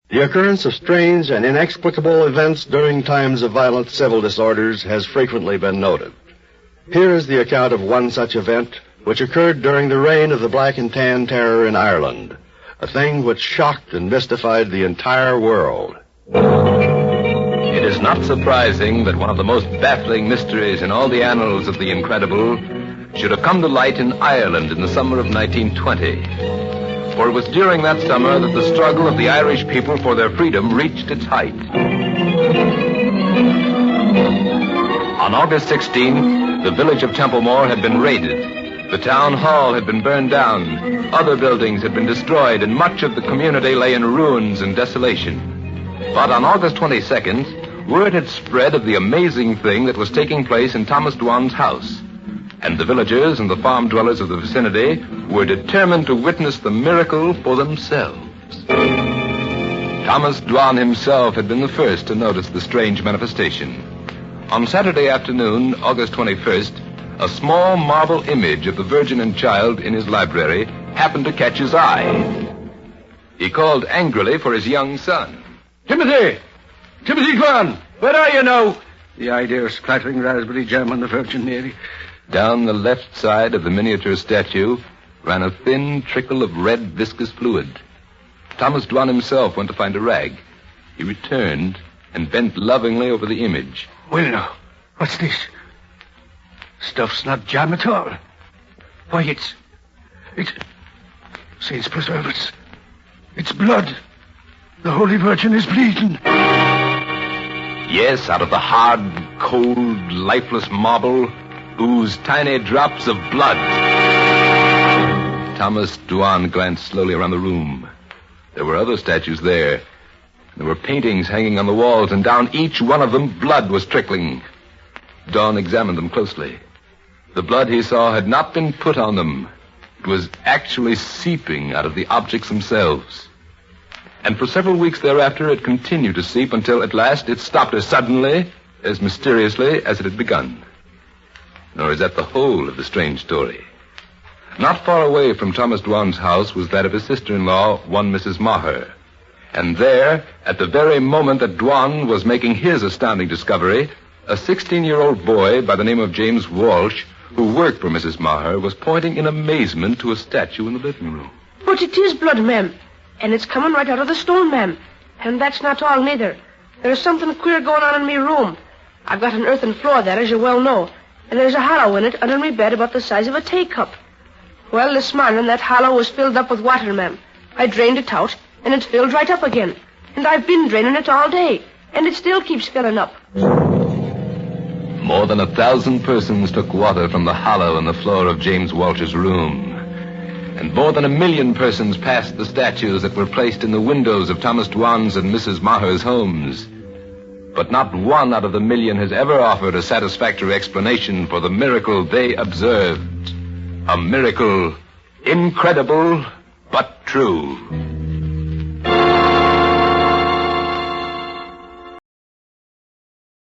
The occurrence of strange and inexplicable events during times of violent civil disorders has frequently been noted. Here is the account of one such event which occurred during the reign of the Black and Tan Terror in Ireland, a thing which shocked and mystified the entire world. It is not surprising that one of the most baffling mysteries in all the annals of the incredible should have come to light in Ireland in the summer of 1920. For it was during that summer that the struggle of the Irish people for their freedom reached its height. On August 16, the village of Templemore had been raided. The town hall had been burned down. Other buildings had been destroyed, and much of the community lay in ruins and desolation. But on August 22nd, word had spread of the amazing thing that was taking place in Thomas Dwan's house. And the villagers and the farm dwellers of the vicinity were determined to witness the miracle for themselves. Thomas Dwan himself had been the first to notice the strange manifestation. On Saturday afternoon, August 21st, a small marble image of the Virgin and Child in his library happened to catch his eye. He called angrily for his young son. Timothy! Timothy Dwan! Where are you now? The idea of splattering raspberry jam on the Virgin Mary. Down the left side of the miniature statue ran a thin trickle of red viscous fluid. Thomas Dwan himself went to find a rag. He returned and bent lovingly over the image. Well, now, what's this? Stuff's not jam at all. Why, it's... Saints preserve us. It's blood. The Holy Virgin is bleeding. Yes, out of the hard, cold, lifeless marble oozed tiny drops of blood. Thomas Dwan glanced slowly around the room. There were other statues there. There were paintings hanging on the walls, and down each one of them, blood was trickling. Dwan examined them closely. The blood he saw had not been put on them. It was actually seeping out of the objects themselves. And for several weeks thereafter, it continued to seep until at last it stopped as suddenly, as mysteriously as it had begun. Nor is that the whole of the strange story. Not far away from Thomas Dwan's house was that of his sister-in-law, one Mrs. Maher. And there, at the very moment that Dwan was making his astounding discovery, a 16-year-old boy by the name of James Walsh, who worked for Mrs. Maher, was pointing in amazement to a statue in the living room. But it is blood, ma'am. And it's coming right out of the stone, ma'am. And that's not all, neither. There's something queer going on in me room. I've got an earthen floor there, as you well know. And there's a hollow in it under me bed about the size of a teacup. Well, this morning, that hollow was filled up with water, ma'am. I drained it out, and it's filled right up again. And I've been draining it all day, and it still keeps filling up. More than 1,000 persons took water from the hollow in the floor of James Walsh's room. And more than 1 million persons passed the statues that were placed in the windows of Thomas Dwan's and Mrs. Maher's homes. But not one out of the million has ever offered a satisfactory explanation for the miracle they observed. A miracle incredible but true.